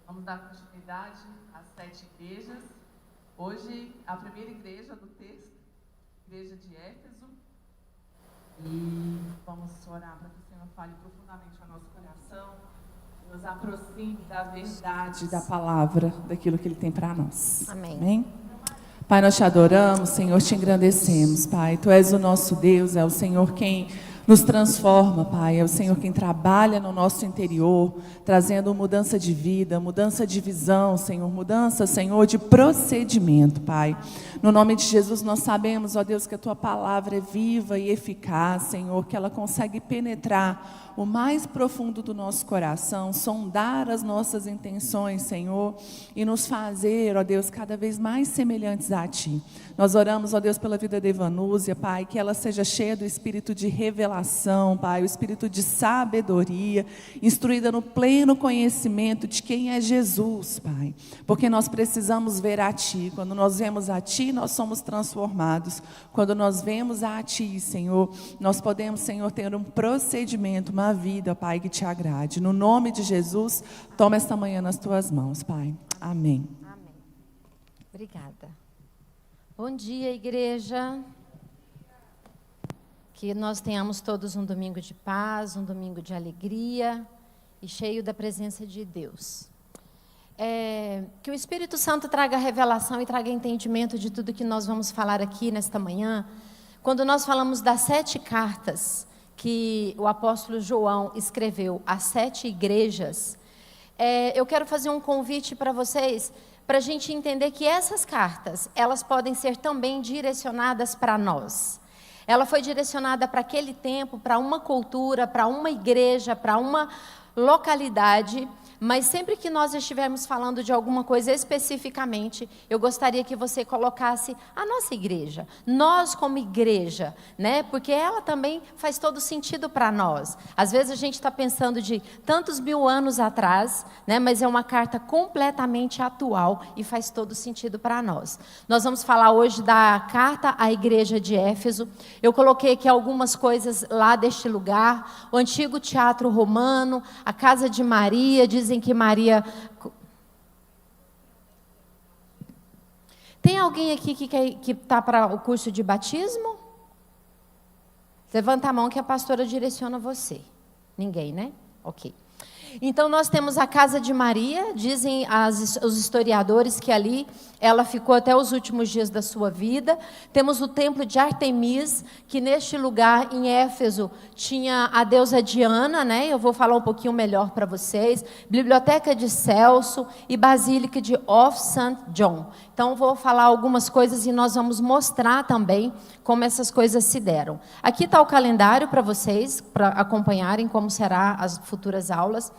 Vamos dar continuidade às 7 igrejas. Hoje, a primeira igreja do texto, igreja de Éfeso. E vamos orar para que o Senhor fale profundamente ao nosso coração, nos aproxime da verdade da palavra, daquilo que Ele tem para nós. Amém. Amém? Pai, nós te adoramos, Senhor, te engrandecemos, Pai. Tu és o nosso Deus, é o Senhor quem nos transforma, Pai. É o Senhor quem trabalha no nosso interior, trazendo mudança de vida, mudança de visão, Senhor. Mudança, Senhor, de procedimento, Pai. No nome de Jesus, nós sabemos, ó Deus, que a Tua palavra é viva e eficaz, Senhor, que ela consegue penetrar o mais profundo do nosso coração, sondar as nossas intenções, Senhor, e nos fazer, ó Deus, cada vez mais semelhantes a Ti. Nós oramos, ó Deus, pela vida de Evanúzia, Pai, que ela seja cheia do espírito de revelação, Pai, o espírito de sabedoria, instruída no pleno conhecimento de quem é Jesus, Pai, porque nós precisamos ver a Ti. Quando nós vemos a Ti, nós somos transformados. Quando nós vemos a Ti, Senhor, nós podemos, Senhor, ter um procedimento, uma vida, Pai, que Te agrade. No nome de Jesus, toma esta manhã nas Tuas mãos, Pai. Amém. Amém. Obrigada. Bom dia, igreja. Que nós tenhamos todos um domingo de paz, um domingo de alegria e cheio da presença de Deus. Que o Espírito Santo traga revelação e traga entendimento de tudo que nós vamos falar aqui nesta manhã. Quando nós falamos das 7 cartas que o apóstolo João escreveu às 7 igrejas, eu quero fazer um convite para vocês, para a gente entender que essas cartas, elas podem ser também direcionadas para nós. Ela foi direcionada para aquele tempo, para uma cultura, para uma igreja, para uma localidade, mas sempre que nós estivermos falando de alguma coisa especificamente, eu gostaria que você colocasse a nossa igreja, nós como igreja, né? Porque ela também faz todo sentido para nós. Às vezes a gente está pensando de tantos mil anos atrás, né? Mas é uma carta completamente atual e faz todo sentido para nós. Nós vamos falar hoje da carta à igreja de Éfeso. Eu coloquei aqui algumas coisas lá deste lugar, o antigo teatro romano, a casa de Maria, dizem que Maria... Tem alguém aqui que está para o curso de batismo? Levanta a mão que a pastora direciona você. Ninguém, né? Ok. Então nós temos a casa de Maria, dizem os historiadores que ali ela ficou até os últimos dias da sua vida. Temos o templo de Artemis, que neste lugar em Éfeso tinha a deusa Diana, né? Eu vou falar um pouquinho melhor para vocês. Biblioteca de Celso e Basílica de Of St. John. Então vou falar algumas coisas e nós vamos mostrar também como essas coisas se deram. Aqui está o calendário para vocês, para acompanharem como serão as futuras aulas.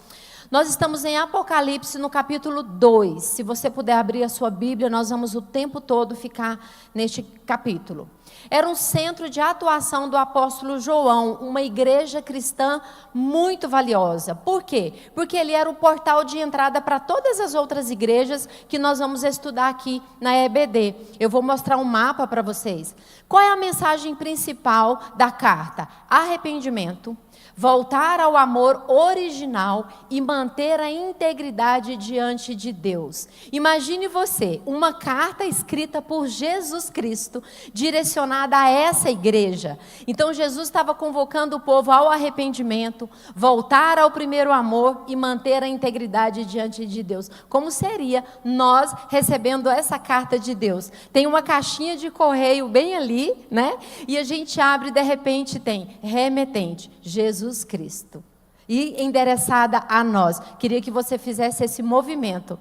Nós estamos em Apocalipse no capítulo 2. Se você puder abrir a sua Bíblia, nós vamos o tempo todo ficar neste capítulo. Era um centro de atuação do apóstolo João, uma igreja cristã muito valiosa. Por quê? Porque ele era o portal de entrada para todas as outras igrejas que nós vamos estudar aqui na EBD. Eu vou mostrar um mapa para vocês. Qual é a mensagem principal da carta? Arrependimento, voltar ao amor original e manter a integridade diante de Deus. Imagine você, uma carta escrita por Jesus Cristo, direcionada a essa igreja. Então Jesus estava convocando o povo ao arrependimento, voltar ao primeiro amor e manter a integridade diante de Deus. Como seria nós recebendo essa carta de Deus? Tem uma caixinha de correio bem ali, né? E a gente abre e de repente tem remetente, Jesus Cristo, e endereçada a nós. Queria que você fizesse esse movimento.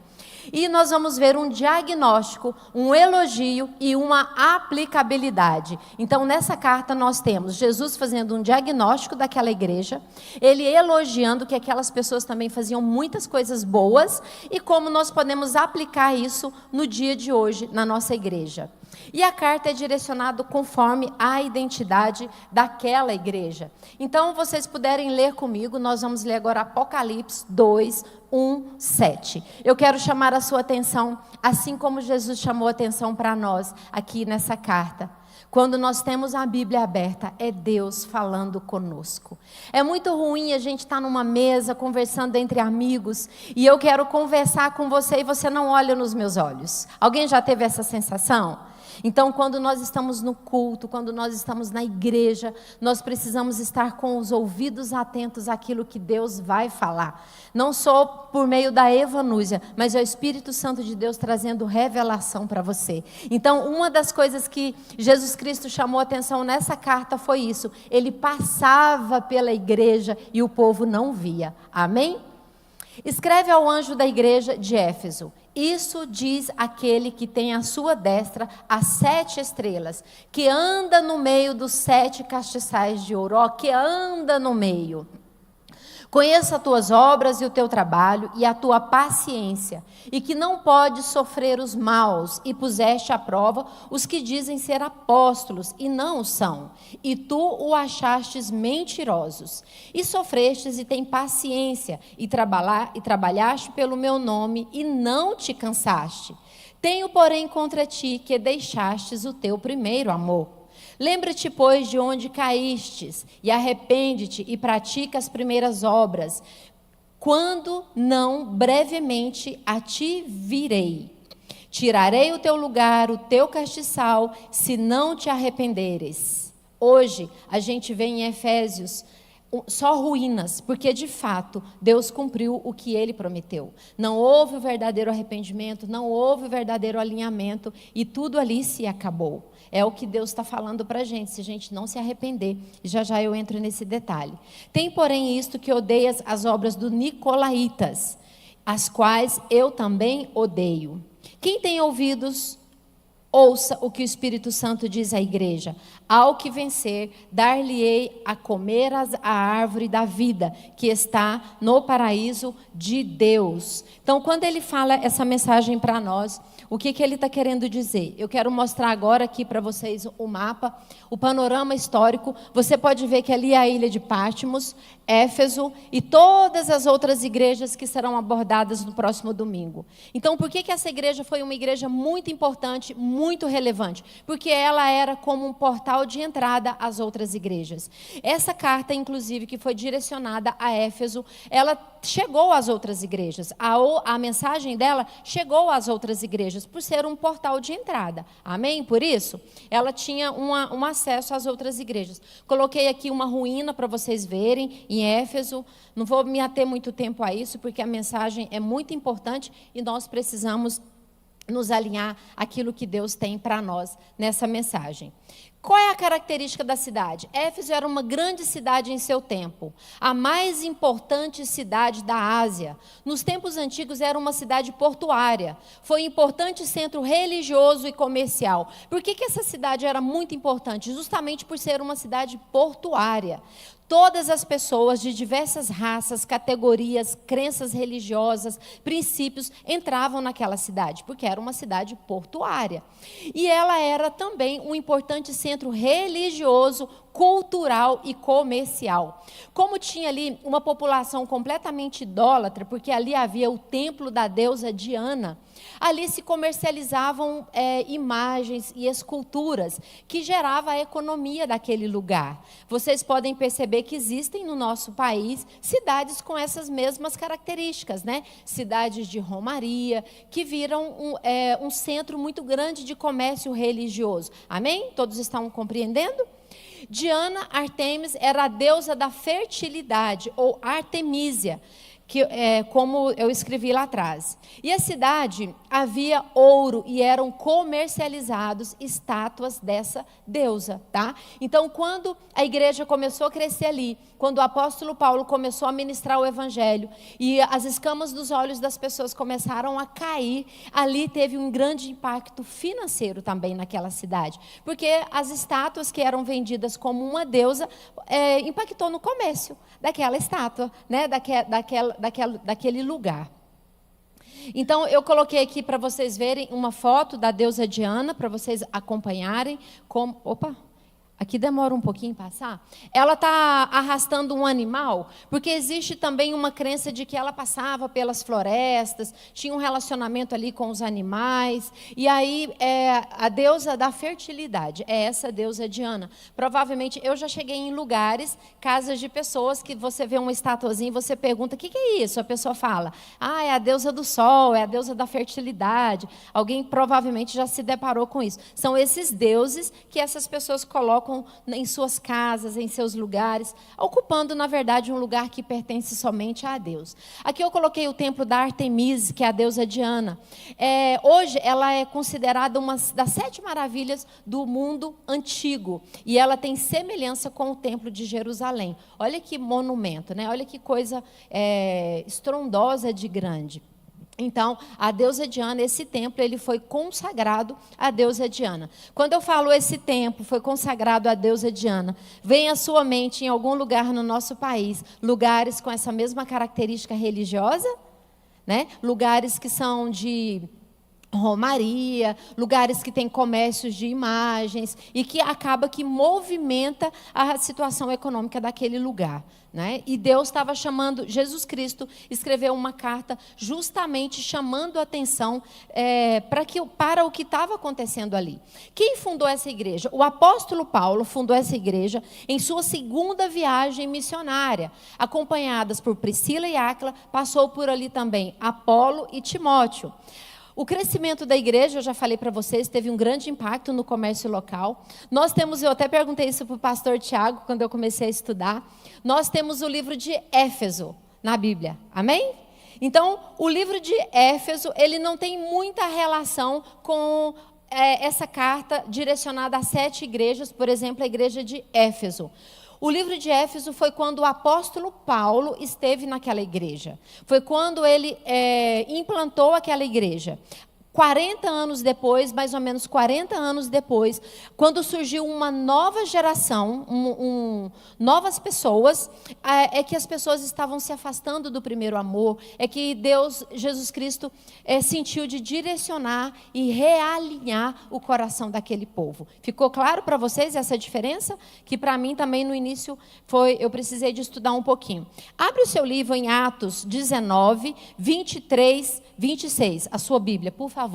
E nós vamos ver um diagnóstico, um elogio e uma aplicabilidade. Então, nessa carta nós temos Jesus fazendo um diagnóstico daquela igreja, ele elogiando que aquelas pessoas também faziam muitas coisas boas e como nós podemos aplicar isso no dia de hoje na nossa igreja. E a carta é direcionada conforme a identidade daquela igreja. Então, vocês puderem ler comigo, nós vamos ler agora Apocalipse 2, 1, 7. Eu quero chamar a sua atenção, assim como Jesus chamou a atenção para nós aqui nessa carta. quando nós temos a Bíblia aberta, é Deus falando conosco. É muito ruim a gente estar numa mesa conversando entre amigos e eu quero conversar com você e você não olha nos meus olhos. Alguém já teve essa sensação? Então, quando nós estamos no culto, quando nós estamos na igreja, nós precisamos estar com os ouvidos atentos àquilo que Deus vai falar. Não só por meio da evanúzia, mas é o Espírito Santo de Deus trazendo revelação para você. Então, uma das coisas que Jesus Cristo chamou a atenção nessa carta foi isso. Ele passava pela igreja e o povo não via. Amém? Escreve ao anjo da igreja de Éfeso: isso diz aquele que tem à sua destra as 7 estrelas, que anda no meio dos 7 castiçais de ouro, ó, que anda no meio. Conheço as tuas obras e o teu trabalho e a tua paciência, e que não podes sofrer os maus, e puseste à prova os que dizem ser apóstolos, e não o são, e tu o achastes mentirosos, e sofrestes e tem paciência, e trabalhaste pelo meu nome, e não te cansaste. Tenho, porém, contra ti que deixastes o teu primeiro amor. Lembra-te, pois, de onde caístes, e arrepende-te e pratica as primeiras obras, quando não brevemente a ti virei. Tirarei o teu lugar, o teu castiçal, se não te arrependeres. Hoje, a gente vê em Efésios só ruínas, porque de fato Deus cumpriu o que Ele prometeu. Não houve o verdadeiro arrependimento, não houve o verdadeiro alinhamento, e tudo ali se acabou. É o que Deus está falando para a gente, se a gente não se arrepender. Já já eu entro nesse detalhe. Tem, porém, isto que odeias as obras dos nicolaítas, as quais eu também odeio. Quem tem ouvidos, ouça o que o Espírito Santo diz à igreja. Ao que vencer, dar-lhe-ei a comer a árvore da vida, que está no paraíso de Deus. Então, quando ele fala essa mensagem para nós, o que ele está querendo dizer? Eu quero mostrar agora aqui para vocês o mapa, o panorama histórico. Você pode ver que ali é a ilha de Patmos, Éfeso e todas as outras igrejas que serão abordadas no próximo domingo. Então, por que essa igreja foi uma igreja muito importante, muito relevante? Porque ela era como um portal de entrada às outras igrejas. Essa carta, inclusive, que foi direcionada a Éfeso, ela chegou às outras igrejas. A mensagem dela chegou às outras igrejas, por ser um portal de entrada. Amém? Por isso, ela tinha um acesso às outras igrejas. Coloquei aqui uma ruína para vocês verem, em Éfeso. Não vou me ater muito tempo a isso, porque a mensagem é muito importante e nós precisamos nos alinhar àquilo que Deus tem para nós nessa mensagem. Qual é a característica da cidade? Éfeso era uma grande cidade em seu tempo, a mais importante cidade da Ásia. Nos tempos antigos era uma cidade portuária, foi um importante centro religioso e comercial. Por que essa cidade era muito importante? Justamente por ser uma cidade portuária. Todas as pessoas de diversas raças, categorias, crenças religiosas, princípios, entravam naquela cidade, porque era uma cidade portuária. E ela era também um importante centro religioso, cultural e comercial. Como tinha ali uma população completamente idólatra, porque ali havia o templo da deusa Diana, ali se comercializavam imagens e esculturas, que gerava a economia daquele lugar. Vocês podem perceber que existem no nosso país cidades com essas mesmas características, né? Cidades de romaria, que viram um centro muito grande de comércio religioso. Amém? Todos estão compreendendo? Diana Artemis era a deusa da fertilidade, ou Artemísia, como eu escrevi lá atrás. E a cidade havia ouro e eram comercializados estátuas dessa deusa, tá? Então, quando a igreja começou a crescer ali, quando o apóstolo Paulo começou a ministrar o evangelho e as escamas dos olhos das pessoas começaram a cair, ali teve um grande impacto financeiro também naquela cidade, porque as estátuas que eram vendidas como uma deusa impactou no comércio daquela estátua, né? Daquele lugar. Então, eu coloquei aqui para vocês verem uma foto da deusa Diana, para vocês acompanharem como... Opa! Aqui demora um pouquinho passar. Ela está arrastando um animal, porque existe também uma crença de que ela passava pelas florestas, tinha um relacionamento ali com os animais, e aí a deusa da fertilidade, é essa deusa Diana. Provavelmente, eu já cheguei em lugares, casas de pessoas, que você vê uma estatuazinha e você pergunta, o que é isso? A pessoa fala, é a deusa do sol, é a deusa da fertilidade. Alguém provavelmente já se deparou com isso. São esses deuses que essas pessoas colocam em suas casas, em seus lugares, ocupando, na verdade, um lugar que pertence somente a Deus. Aqui eu coloquei o templo da Artemis, que é a deusa Diana. Hoje, ela é considerada uma das 7 maravilhas do mundo antigo, e ela tem semelhança com o templo de Jerusalém. Olha que monumento, né? Olha que coisa estrondosa de grande. Então, a deusa Diana, esse templo, ele foi consagrado à deusa Diana. Quando eu falo esse templo foi consagrado à deusa Diana, vem à sua mente, em algum lugar no nosso país, lugares com essa mesma característica religiosa, né? Lugares que são de romaria, lugares que têm comércios de imagens, e que acaba que movimenta a situação econômica daquele lugar, né? E Deus estava chamando, Jesus Cristo escreveu uma carta justamente chamando a atenção para o que estava acontecendo ali. Quem fundou essa igreja? O apóstolo Paulo fundou essa igreja em sua 2ª viagem missionária, acompanhadas por Priscila e Áquila, passou por ali também Apolo e Timóteo. O crescimento da igreja, eu já falei para vocês, teve um grande impacto no comércio local. Nós temos, eu até perguntei isso para o pastor Tiago, quando eu comecei a estudar, nós temos o livro de Éfeso na Bíblia, amém? Então, o livro de Éfeso, ele não tem muita relação com essa carta direcionada a 7 igrejas, por exemplo, a igreja de Éfeso. O livro de Éfeso foi quando o apóstolo Paulo esteve naquela igreja. Foi quando ele implantou aquela igreja. 40 anos depois, mais ou menos 40 anos depois, quando surgiu uma nova geração, novas pessoas, é que as pessoas estavam se afastando do primeiro amor, é que Deus, Jesus Cristo, sentiu de direcionar e realinhar o coração daquele povo. Ficou claro para vocês essa diferença? Que para mim também no início eu precisei de estudar um pouquinho. Abre o seu livro em Atos 19, 23, 26, a sua Bíblia, por favor.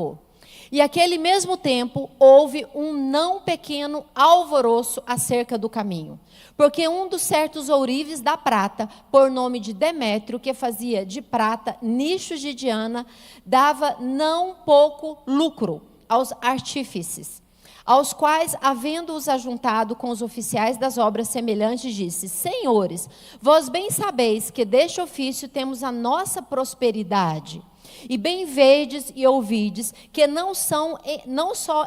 E aquele mesmo tempo, houve um não pequeno alvoroço acerca do caminho, porque um dos certos ourives da prata, por nome de Demétrio, que fazia de prata nichos de Diana, dava não pouco lucro aos artífices, aos quais, havendo-os ajuntado com os oficiais das obras semelhantes, disse: Senhores, vós bem sabeis que deste ofício temos a nossa prosperidade. E bem vedes e ouvides que não só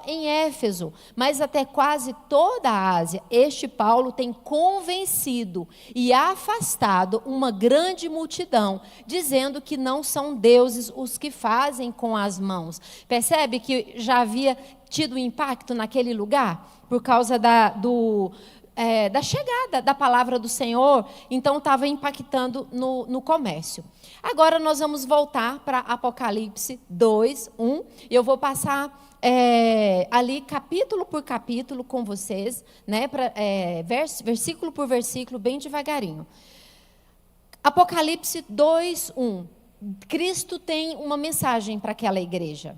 em Éfeso, mas até quase toda a Ásia, este Paulo tem convencido e afastado uma grande multidão, dizendo que não são deuses os que fazem com as mãos. Percebe que já havia tido impacto naquele lugar? Por causa da chegada da palavra do Senhor, então estava impactando no comércio. Agora nós vamos voltar para Apocalipse 2, 1, e eu vou passar ali capítulo por capítulo com vocês, né, versículo por versículo, bem devagarinho. Apocalipse 2, 1. Cristo tem uma mensagem para aquela igreja.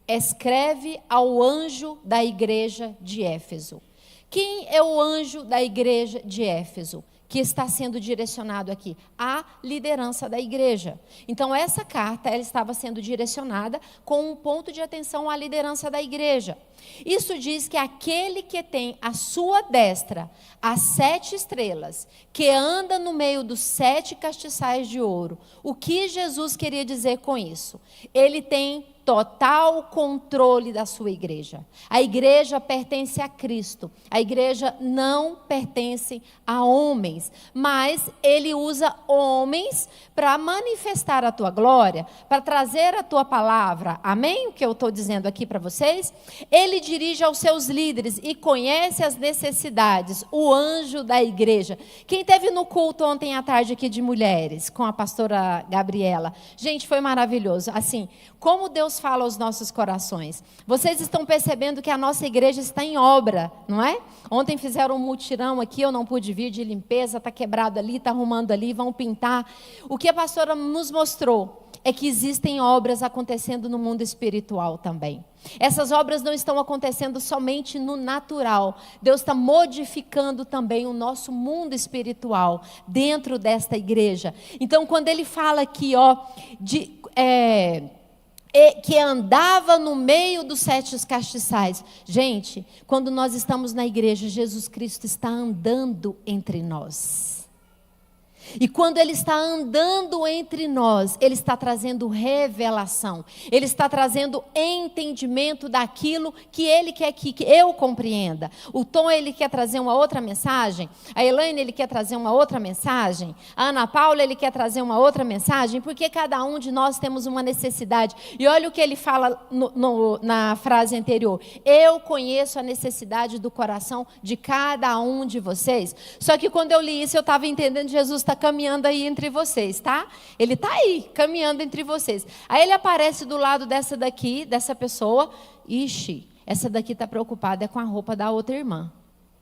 Escreve ao anjo da igreja de Éfeso. Quem é o anjo da igreja de Éfeso, que está sendo direcionado aqui? A liderança da igreja. Então, essa carta ela estava sendo direcionada com um ponto de atenção à liderança da igreja. Isso diz que aquele que tem à sua destra as 7 estrelas, que anda no meio dos 7 castiçais de ouro. O que Jesus queria dizer com isso? Ele tem total controle da sua igreja. A igreja pertence a Cristo. A igreja não pertence a homens, mas ele usa homens para manifestar a tua glória, para trazer a tua palavra. Amém? O que eu estou dizendo aqui para vocês? Ele dirige aos seus líderes e conhece as necessidades. O anjo da igreja. Quem esteve no culto ontem à tarde aqui de mulheres, com a pastora Gabriela? Gente, foi maravilhoso. Assim, como Deus Deus fala aos nossos corações. Vocês estão percebendo que a nossa igreja está em obra, não é? Ontem fizeram um mutirão aqui, eu não pude vir, de limpeza, está quebrado ali, está arrumando ali, vão pintar. O que a pastora nos mostrou é que existem obras acontecendo no mundo espiritual também. Essas obras não estão acontecendo somente no natural. Deus está modificando também o nosso mundo espiritual dentro desta igreja. Então, quando ele fala aqui, que andava no meio dos 7 castiçais. Gente, quando nós estamos na igreja, Jesus Cristo está andando entre nós. E quando Ele está andando entre nós, Ele está trazendo revelação. Ele está trazendo entendimento daquilo que Ele quer que eu compreenda. O Tom, ele quer trazer uma outra mensagem. A Elaine, ele quer trazer uma outra mensagem. A Ana Paula, ele quer trazer uma outra mensagem. Porque cada um de nós temos uma necessidade. E olha o que ele fala na frase anterior. Eu conheço a necessidade do coração de cada um de vocês. Só que quando eu li isso, eu estava entendendo que Jesus está caminhando aí entre vocês, tá? Ele está aí, caminhando entre vocês. Aí ele aparece do lado dessa pessoa. Ixi, essa daqui está preocupada com a roupa da outra irmã.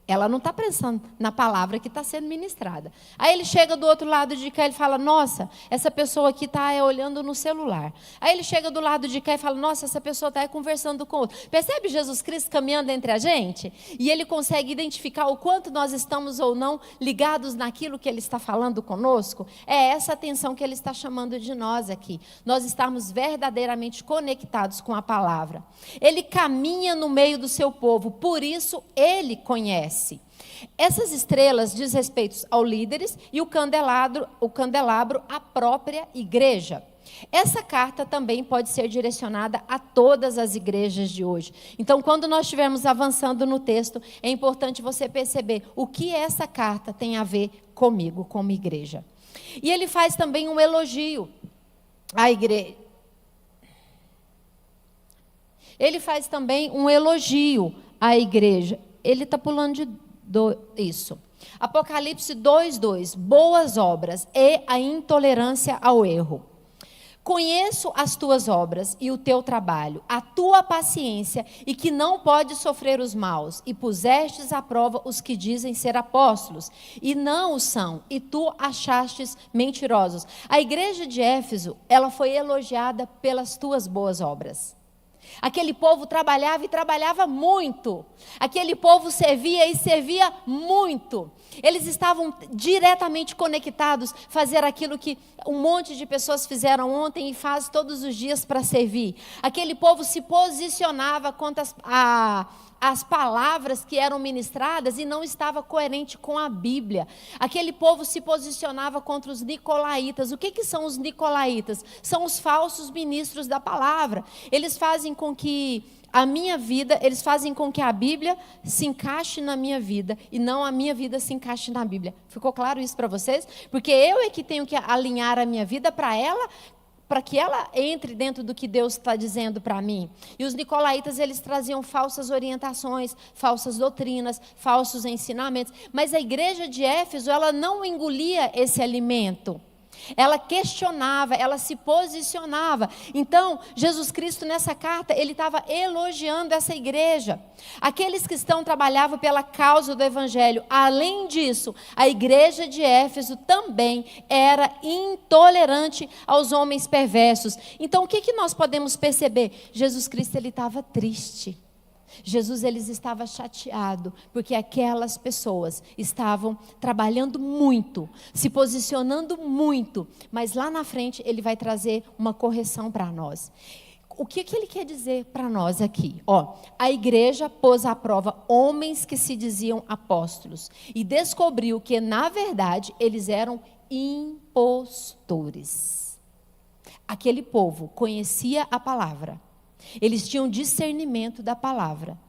Ela não está pensando na palavra que está sendo ministrada. Aí ele chega do outro lado de cá e fala, nossa, essa pessoa aqui está olhando no celular. Aí ele chega do lado de cá e fala, nossa, essa pessoa está conversando com outro. Percebe Jesus Cristo caminhando entre a gente? E ele consegue identificar o quanto nós estamos ou não ligados naquilo que ele está falando conosco? É essa atenção que ele está chamando de nós aqui. Nós estamos verdadeiramente conectados com a palavra. Ele caminha no meio do seu povo, por isso ele conhece. Essas estrelas diz respeito aos líderes e o candelabro à própria igreja. Essa carta também pode ser direcionada a todas as igrejas de hoje. Então, quando nós estivermos avançando no texto, é importante você perceber o que essa carta tem a ver comigo, como igreja. E ele faz também um elogio à igreja. Ele faz também um elogio à igreja. Ele está pulando isso. Apocalipse 2:2. Boas obras e a intolerância ao erro. Conheço as tuas obras e o teu trabalho, a tua paciência e que não podes sofrer os maus, e pusestes à prova os que dizem ser apóstolos, e não o são, e tu achastes mentirosos. A igreja de Éfeso, ela foi elogiada pelas tuas boas obras. Aquele povo trabalhava e trabalhava muito. Aquele povo servia e servia muito. Eles estavam diretamente conectados, fazer aquilo que um monte de pessoas fizeram ontem e faz todos os dias para servir. Aquele povo se posicionava contra as palavras que eram ministradas e não estava coerente com a Bíblia. Aquele povo se posicionava contra os nicolaítas. O que são os nicolaítas? São os falsos ministros da palavra. Eles fazem com que eles fazem com que a Bíblia se encaixe na minha vida e não a minha vida se encaixe na Bíblia. Ficou claro isso para vocês? Porque eu é que tenho que alinhar a minha vida para ela, para que ela entre dentro do que Deus está dizendo para mim. E os nicolaítas, eles traziam falsas orientações, falsas doutrinas, falsos ensinamentos. Mas a igreja de Éfeso, ela não engolia esse alimento. Ela questionava, ela se posicionava. Então, Jesus Cristo nessa carta, ele estava elogiando essa igreja. Aqueles cristãos trabalhavam pela causa do evangelho. Além disso, a igreja de Éfeso também era intolerante aos homens perversos. Então, o que nós podemos perceber? Jesus Cristo, ele estava triste. Jesus, ele estava chateado, porque aquelas pessoas estavam trabalhando muito, se posicionando muito, mas lá na frente ele vai trazer uma correção para nós. O que ele quer dizer para nós aqui? A igreja pôs à prova homens que se diziam apóstolos e descobriu que, na verdade, eles eram impostores. Aquele povo conhecia a palavra. Eles tinham discernimento da palavra.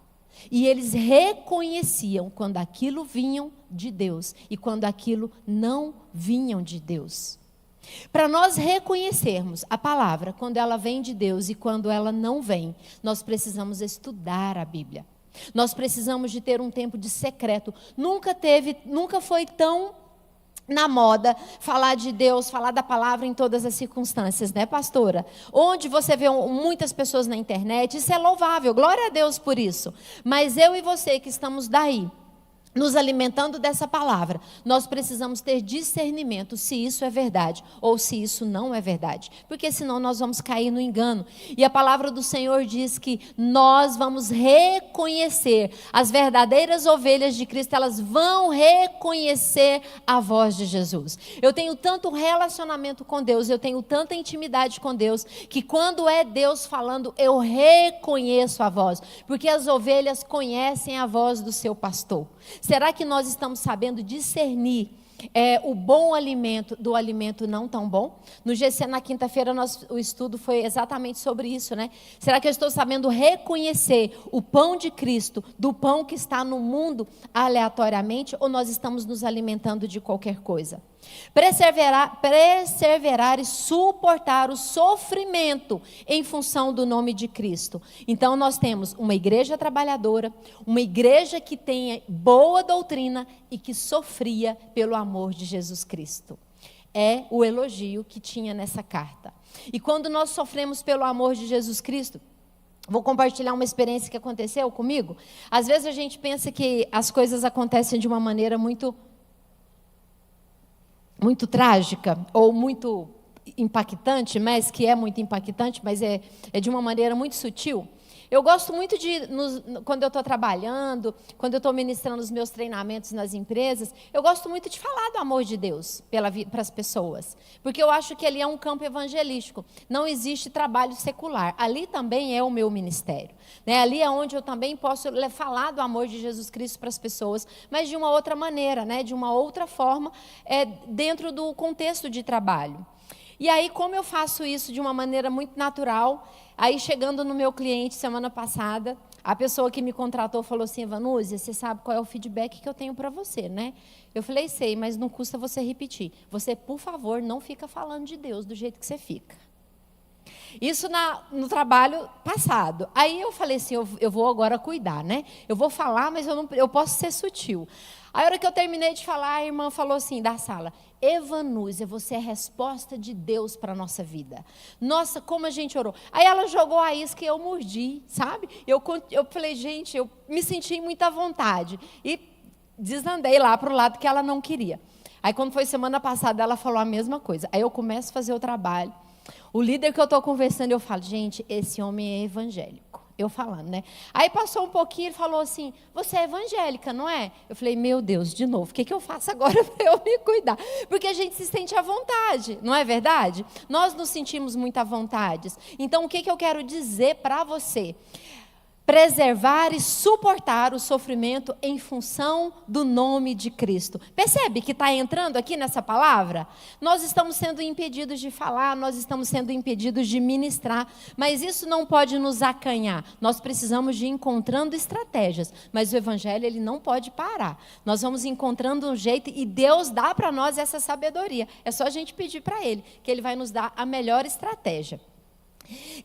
E eles reconheciam quando aquilo vinham de Deus e quando aquilo não vinham de Deus. Para nós reconhecermos a palavra quando ela vem de Deus e quando ela não vem, nós precisamos estudar a Bíblia. Nós precisamos de ter um tempo de secreto. Nunca foi tão na moda, falar de Deus, falar da palavra em todas as circunstâncias, né, pastora? Onde você vê muitas pessoas na internet, isso é louvável, glória a Deus por isso. Mas eu e você que estamos daí, nos alimentando dessa palavra, nós precisamos ter discernimento se isso é verdade ou se isso não é verdade, porque senão nós vamos cair no engano. E a palavra do Senhor diz que nós vamos reconhecer as verdadeiras ovelhas de Cristo, elas vão reconhecer a voz de Jesus. Eu tenho tanto relacionamento com Deus, eu tenho tanta intimidade com Deus, que quando é Deus falando, eu reconheço a voz, porque as ovelhas conhecem a voz do seu pastor. Será que nós estamos sabendo discernir o bom alimento do alimento não tão bom? No GC, na quinta-feira, o estudo foi exatamente sobre isso, né? Será que eu estou sabendo reconhecer o pão de Cristo do pão que está no mundo aleatoriamente, ou nós estamos nos alimentando de qualquer coisa? Perseverar e suportar o sofrimento em função do nome de Cristo. Então nós temos uma igreja trabalhadora, uma igreja que tenha boa doutrina e que sofria pelo amor de Jesus Cristo. É o elogio que tinha nessa carta. E quando nós sofremos pelo amor de Jesus Cristo, vou compartilhar uma experiência que aconteceu comigo. Às vezes a gente pensa que as coisas acontecem de uma maneira muito trágica ou muito impactante, mas que é muito impactante, mas é de uma maneira muito sutil. Eu gosto muito quando eu estou trabalhando, quando eu estou ministrando os meus treinamentos nas empresas, eu gosto muito de falar do amor de Deus para as pessoas, porque eu acho que ali é um campo evangelístico, não existe trabalho secular, ali também é o meu ministério, né? Ali é onde eu também posso falar do amor de Jesus Cristo para as pessoas, mas de uma outra maneira, né? De uma outra forma, dentro do contexto de trabalho. E aí, como eu faço isso de uma maneira muito natural, aí chegando no meu cliente semana passada, a pessoa que me contratou falou assim: Evanúzia, você sabe qual é o feedback que eu tenho para você, né? Eu falei: sei, mas não custa você repetir. Você, por favor, não fica falando de Deus do jeito que você fica. Isso no trabalho passado. Aí eu falei assim, eu vou agora cuidar, né? Eu vou falar, mas eu posso ser sutil. Aí, a hora que eu terminei de falar, a irmã falou assim, da sala: Evanúzia, você é a resposta de Deus para a nossa vida. Nossa, como a gente orou. Aí ela jogou a isca e eu mordi, sabe? Eu falei, gente, eu me senti muita vontade. E desandei lá para o lado que ela não queria. Aí, quando foi semana passada, ela falou a mesma coisa. Aí eu começo a fazer o trabalho. O líder que eu estou conversando, eu falo, gente, esse homem é evangélico. Eu falando, né? Aí passou um pouquinho, ele falou assim, você é evangélica, não é? Eu falei, meu Deus, de novo, o que eu faço agora para eu me cuidar? Porque a gente se sente à vontade, não é verdade? Nós nos sentimos muito à vontade. Então, o que eu quero dizer para você? Preservar e suportar o sofrimento em função do nome de Cristo. Percebe que está entrando aqui nessa palavra? Nós estamos sendo impedidos de falar, nós estamos sendo impedidos de ministrar, mas isso não pode nos acanhar. Nós precisamos de ir encontrando estratégias, mas o evangelho ele não pode parar. Nós vamos encontrando um jeito e Deus dá para nós essa sabedoria. É só a gente pedir para Ele, que Ele vai nos dar a melhor estratégia.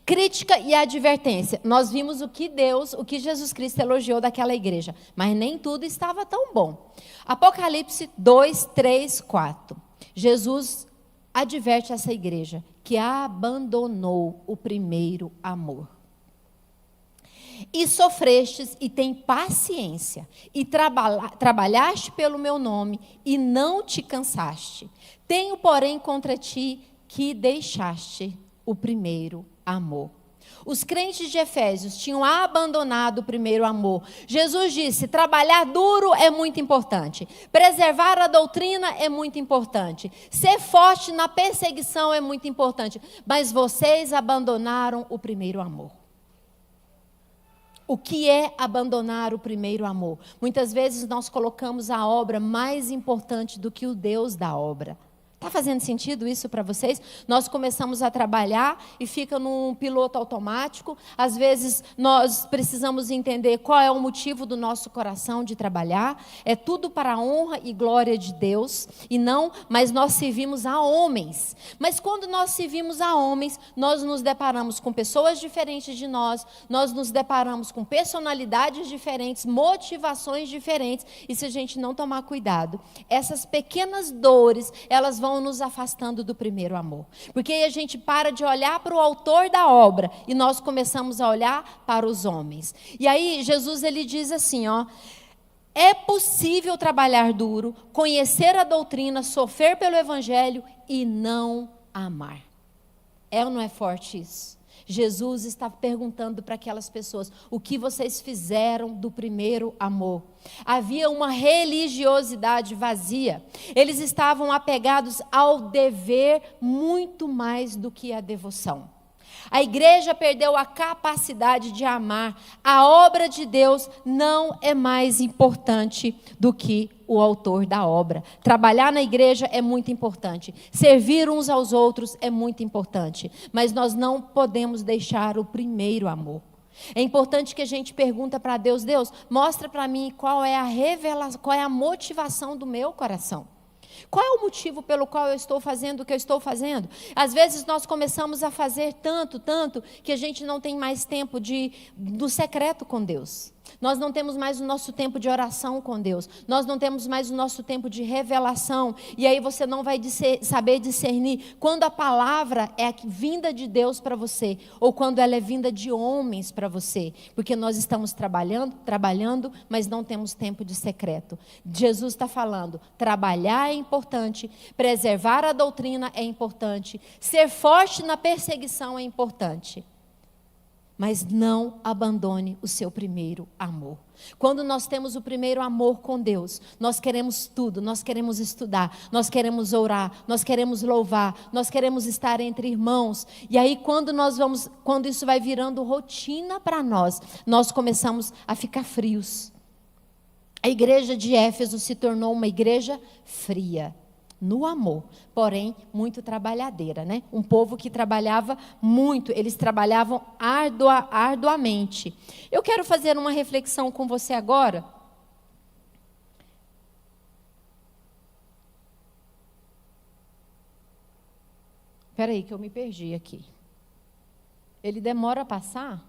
Crítica e advertência. Nós vimos o que Jesus Cristo elogiou daquela igreja, mas nem tudo estava tão bom. Apocalipse 2, 3, 4. Jesus adverte essa igreja que abandonou o primeiro amor. E sofrestes e tem paciência, e trabalhaste pelo meu nome e não te cansaste. Tenho, porém, contra ti que deixaste o primeiro amor. Os crentes de Efésios tinham abandonado o primeiro amor. Jesus disse, trabalhar duro é muito importante. Preservar a doutrina é muito importante. Ser forte na perseguição é muito importante. Mas vocês abandonaram o primeiro amor. O que é abandonar o primeiro amor? Muitas vezes nós colocamos a obra mais importante do que o Deus da obra. Está fazendo sentido isso para vocês? Nós começamos a trabalhar e fica num piloto automático. Às vezes nós precisamos entender qual é o motivo do nosso coração de trabalhar. É tudo para a honra e glória de Deus. E não, mas nós servimos a homens. Mas quando nós servimos a homens, nós nos deparamos com pessoas diferentes de nós nos deparamos com personalidades diferentes, motivações diferentes. E se a gente não tomar cuidado, essas pequenas dores, elas vão nos afastando do primeiro amor. Porque aí a gente para de olhar para o autor da obra e nós começamos a olhar para os homens. E aí Jesus ele diz assim, é possível trabalhar duro, conhecer a doutrina, sofrer pelo evangelho e não amar. É ou não é forte isso? Jesus está perguntando para aquelas pessoas, o que vocês fizeram do primeiro amor? Havia uma religiosidade vazia. Eles estavam apegados ao dever muito mais do que à devoção. A igreja perdeu a capacidade de amar. A obra de Deus não é mais importante do que o autor da obra. Trabalhar na igreja é muito importante. Servir uns aos outros é muito importante. Mas nós não podemos deixar o primeiro amor. É importante que a gente pergunte para Deus, Deus, mostra para mim qual é a revelação, qual é a motivação do meu coração. Qual é o motivo pelo qual eu estou fazendo o que eu estou fazendo? Às vezes nós começamos a fazer tanto, que a gente não tem mais tempo do secreto com Deus. Nós não temos mais o nosso tempo de oração com Deus. Nós não temos mais o nosso tempo de revelação. E aí você não vai saber discernir quando a palavra é vinda de Deus para você ou quando ela é vinda de homens para você. Porque nós estamos trabalhando, mas não temos tempo de secreto. Jesus está falando, trabalhar é importante, preservar a doutrina é importante, ser forte na perseguição é importante. Mas não abandone o seu primeiro amor. Quando nós temos o primeiro amor com Deus, nós queremos tudo, nós queremos estudar, nós queremos orar, nós queremos louvar, nós queremos estar entre irmãos. E aí quando isso vai virando rotina para nós começamos a ficar frios. A igreja de Éfeso se tornou uma igreja fria. No amor, porém muito trabalhadeira, né? Um povo que trabalhava muito, eles trabalhavam arduamente. Eu quero fazer uma reflexão com você agora. Espera aí que eu me perdi aqui. Ele demora a passar?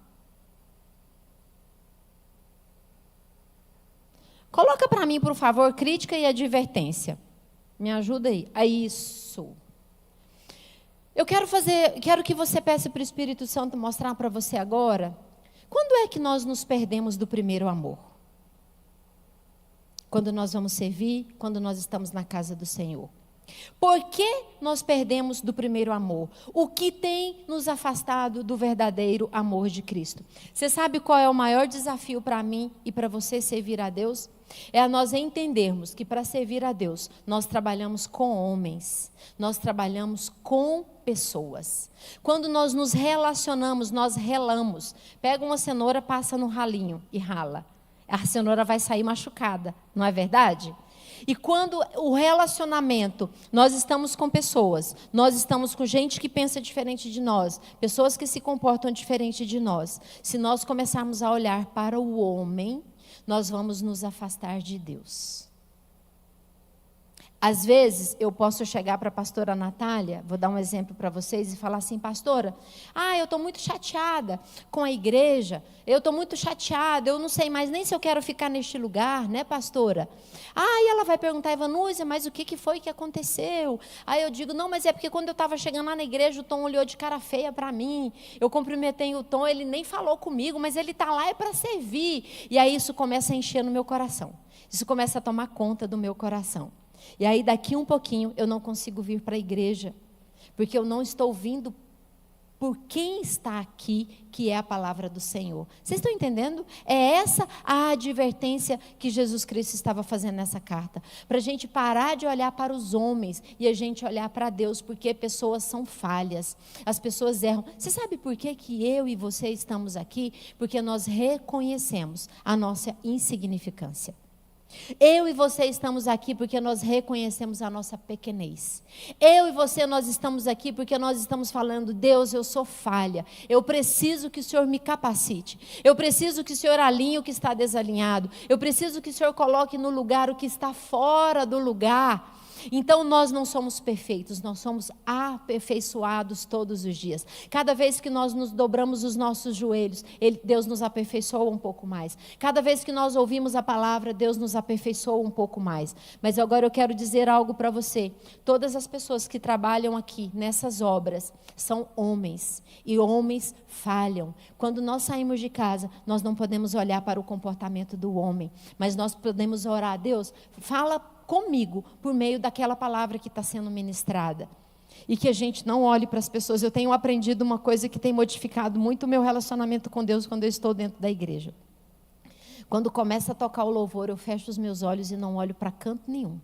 Coloca para mim, por favor, crítica e advertência. Me ajuda aí. É isso. Eu quero que você peça para o Espírito Santo mostrar para você agora. Quando é que nós nos perdemos do primeiro amor? Quando nós vamos servir, quando nós estamos na casa do Senhor. Por que nós perdemos do primeiro amor? O que tem nos afastado do verdadeiro amor de Cristo? Você sabe qual é o maior desafio para mim e para você servir a Deus? É nós entendermos que para servir a Deus, nós trabalhamos com homens, nós trabalhamos com pessoas. Quando nós nos relacionamos, nós relamos. Pega uma cenoura, passa no ralinho e rala. A cenoura vai sair machucada, não é verdade? E quando o relacionamento, nós estamos com pessoas, nós estamos com gente que pensa diferente de nós, pessoas que se comportam diferente de nós. Se nós começarmos a olhar para o homem, nós vamos nos afastar de Deus. Às vezes, eu posso chegar para a pastora Natália, vou dar um exemplo para vocês, e falar assim, pastora, eu estou muito chateada com a igreja, eu estou muito chateada, eu não sei mais nem se eu quero ficar neste lugar, né, pastora? E ela vai perguntar, Evanúzia, mas o que foi que aconteceu? Aí eu digo, não, mas é porque quando eu estava chegando lá na igreja, o Tom olhou de cara feia para mim, eu cumprimentei o Tom, ele nem falou comigo, mas ele está lá para servir. E aí isso começa a encher no meu coração, isso começa a tomar conta do meu coração. E aí daqui um pouquinho eu não consigo vir para a igreja, porque eu não estou vindo por quem está aqui, que é a palavra do Senhor. Vocês estão entendendo? É essa a advertência que Jesus Cristo estava fazendo nessa carta. Para a gente parar de olhar para os homens e a gente olhar para Deus, porque pessoas são falhas, as pessoas erram. Você sabe por que eu e você estamos aqui? Porque nós reconhecemos a nossa insignificância. Eu e você estamos aqui porque nós reconhecemos a nossa pequenez. Eu e você, nós estamos aqui porque nós estamos falando: Deus, eu sou falha. Eu preciso que o Senhor me capacite. Eu preciso que o Senhor alinhe o que está desalinhado. Eu preciso que o Senhor coloque no lugar o que está fora do lugar. Então nós não somos perfeitos, nós somos aperfeiçoados todos os dias. Cada vez que nós nos dobramos os nossos joelhos, Deus nos aperfeiçoa um pouco mais. Cada vez que nós ouvimos a palavra, Deus nos aperfeiçoa um pouco mais. Mas agora eu quero dizer algo para você. Todas as pessoas que trabalham aqui nessas obras são homens, e homens falham. Quando nós saímos de casa, nós não podemos olhar para o comportamento do homem, mas nós podemos orar: a Deus, fala comigo por meio daquela palavra que está sendo ministrada. E que a gente não olhe para as pessoas. Eu tenho aprendido uma coisa que tem modificado muito o meu relacionamento com Deus quando eu estou dentro da igreja. Quando começa a tocar o louvor, eu fecho os meus olhos e não olho para canto nenhum.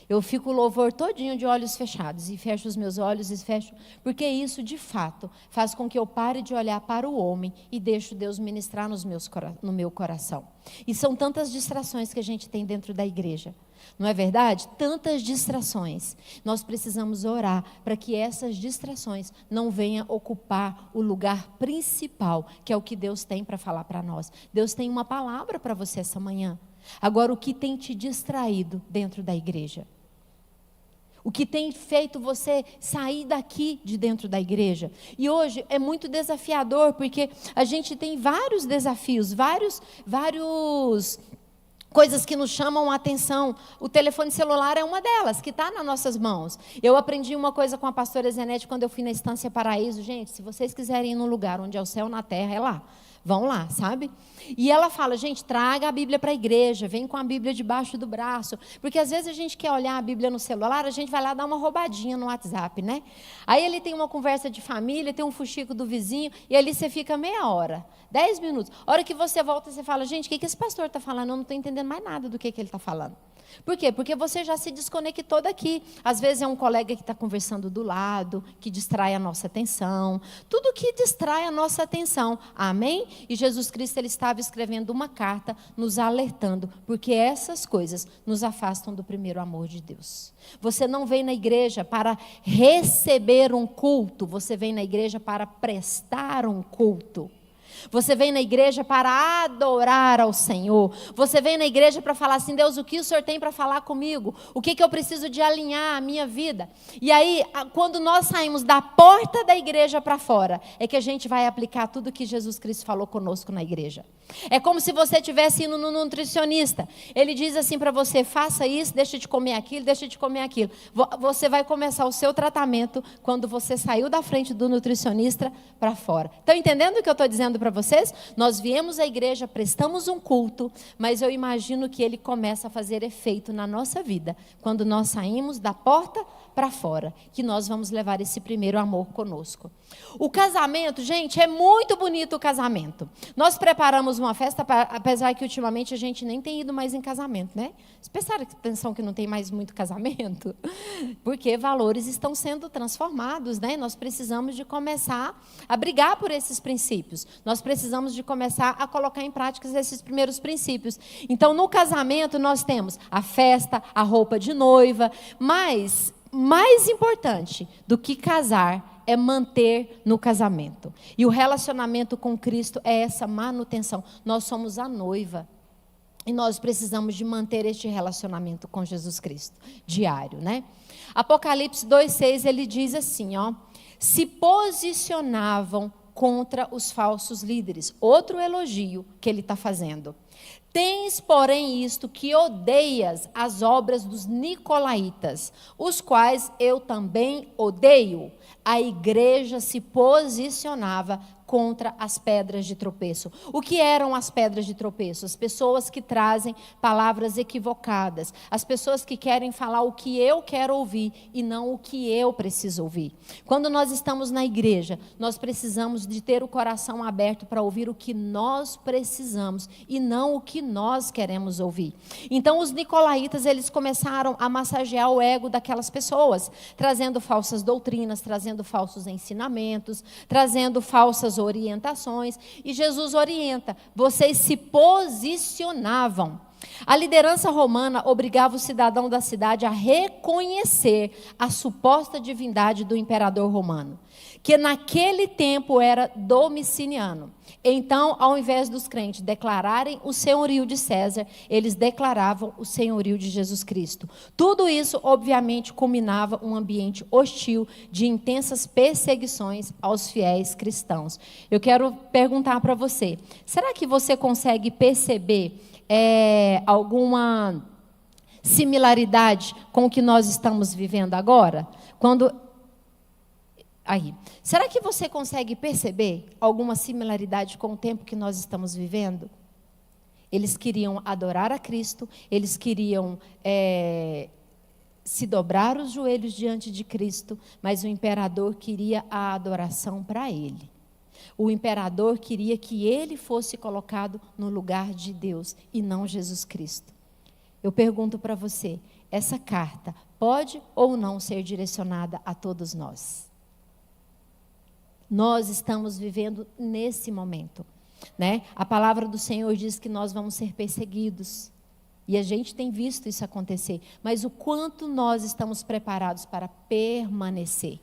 Eu fico o louvor todinho de olhos fechados e fecho os meus olhos e fecho, porque isso de fato faz com que eu pare de olhar para o homem e deixo Deus ministrar no meu coração. E são tantas distrações que a gente tem dentro da igreja. Não é verdade? Tantas distrações. Nós precisamos orar para que essas distrações não venham ocupar o lugar principal, que é o que Deus tem para falar para nós. Deus tem uma palavra para você essa manhã. Agora, o que tem te distraído dentro da igreja? O que tem feito você sair daqui de dentro da igreja? E hoje é muito desafiador, porque a gente tem vários desafios, vários coisas que nos chamam a atenção. O telefone celular é uma delas, que está nas nossas mãos. Eu aprendi uma coisa com a pastora Zenete quando eu fui na Estância Paraíso. Gente, se vocês quiserem ir num lugar onde é o céu na terra, é lá. Vão lá, sabe? E ela fala: gente, traga a Bíblia para a igreja, vem com a Bíblia debaixo do braço. Porque às vezes a gente quer olhar a Bíblia no celular, a gente vai lá dar uma roubadinha no WhatsApp, né? Aí ele tem uma conversa de família, tem um fuxico do vizinho, e ali você fica meia hora, 10 minutos. A hora que você volta, você fala: gente, o que esse pastor está falando? Eu não estou entendendo mais nada do que ele está falando. Por quê? Porque você já se desconectou daqui. Às vezes é um colega que está conversando do lado, que distrai a nossa atenção. Tudo que distrai a nossa atenção. Amém? E Jesus Cristo, ele estava escrevendo uma carta, nos alertando, porque essas coisas nos afastam do primeiro amor de Deus. Você não vem na igreja para receber um culto, você vem na igreja para prestar um culto. Você vem na igreja para adorar ao Senhor. Você vem na igreja para falar assim: Deus, o que o Senhor tem para falar comigo? O que eu preciso de alinhar a minha vida? E aí, quando nós saímos da porta da igreja para fora, é que a gente vai aplicar tudo que Jesus Cristo falou conosco na igreja. É como se você estivesse indo no nutricionista. Ele diz assim para você: faça isso, deixa de comer aquilo, deixa de comer aquilo. Você vai começar o seu tratamento quando você saiu da frente do nutricionista para fora. Estão entendendo o que eu estou dizendo para vocês? Nós viemos à igreja, prestamos um culto, mas eu imagino que ele começa a fazer efeito na nossa vida quando nós saímos da porta para fora, que nós vamos levar esse primeiro amor conosco. O casamento, gente, é muito bonito o casamento. Nós preparamos uma festa, apesar que ultimamente a gente nem tem ido mais em casamento, né? Vocês prestaram atenção que não tem mais muito casamento? Porque valores estão sendo transformados, né? Nós precisamos de começar a brigar por esses princípios. Nós precisamos de começar a colocar em prática esses primeiros princípios. Então, no casamento, nós temos a festa, a roupa de noiva, mas mais importante do que casar é manter no casamento. E o relacionamento com Cristo é essa manutenção. Nós somos a noiva. E nós precisamos de manter este relacionamento com Jesus Cristo, diário, né? Apocalipse 2,6, ele diz assim, ó: se posicionavam contra os falsos líderes. Outro elogio que ele está fazendo. Tens, porém, isto, que odeias as obras dos nicolaítas, os quais eu também odeio. A igreja se posicionava contra as pedras de tropeço. O que eram as pedras de tropeço? As pessoas que trazem palavras equivocadas, as pessoas que querem falar o que eu quero ouvir e não o que eu preciso ouvir. Quando nós estamos na igreja, nós precisamos de ter o coração aberto para ouvir o que nós precisamos e não o que nós queremos ouvir. Então os nicolaítas, eles começaram a massagear o ego daquelas pessoas, trazendo falsas doutrinas, trazendo falsos ensinamentos, trazendo falsas orientações, e Jesus orienta: vocês se posicionavam. A liderança romana obrigava o cidadão da cidade a reconhecer a suposta divindade do imperador romano, que naquele tempo era Domiciano. Então, ao invés dos crentes declararem o senhorio de César, eles declaravam o senhorio de Jesus Cristo. Tudo isso, obviamente, culminava um ambiente hostil de intensas perseguições aos fiéis cristãos. Eu quero perguntar para você, será que você consegue perceber alguma similaridade com o que nós estamos vivendo agora? Será que você consegue perceber alguma similaridade com o tempo que nós estamos vivendo? Eles queriam adorar a Cristo, eles queriam se dobrar os joelhos diante de Cristo, mas o imperador queria a adoração para ele. O imperador queria que ele fosse colocado no lugar de Deus e não Jesus Cristo. Eu pergunto para você, essa carta pode ou não ser direcionada a todos nós? Nós estamos vivendo nesse momento, né? A palavra do Senhor diz que nós vamos ser perseguidos. E a gente tem visto isso acontecer. Mas o quanto nós estamos preparados para permanecer?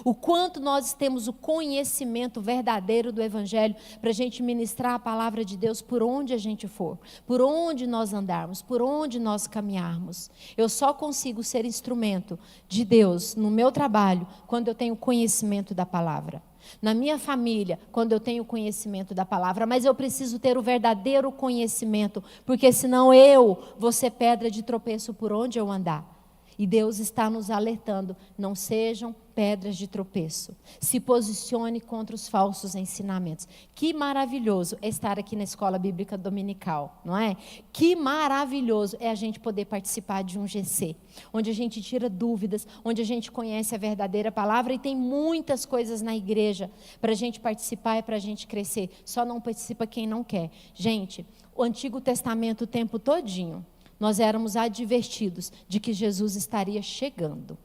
O quanto nós temos o conhecimento verdadeiro do Evangelho para a gente ministrar a palavra de Deus por onde a gente for, por onde nós andarmos, por onde nós caminharmos. Eu só consigo ser instrumento de Deus no meu trabalho quando eu tenho conhecimento da palavra. Na minha família, quando eu tenho conhecimento da palavra, mas eu preciso ter o verdadeiro conhecimento, porque senão eu vou ser pedra de tropeço por onde eu andar. E Deus está nos alertando, não sejam pedras de tropeço. Se posicione contra os falsos ensinamentos. Que maravilhoso é estar aqui na Escola Bíblica Dominical, não é? Que maravilhoso é a gente poder participar de um GC, onde a gente tira dúvidas, onde a gente conhece a verdadeira palavra e tem muitas coisas na igreja para a gente participar e para a gente crescer. Só não participa quem não quer. Gente, o Antigo Testamento o tempo todinho, nós éramos advertidos de que Jesus estaria chegando,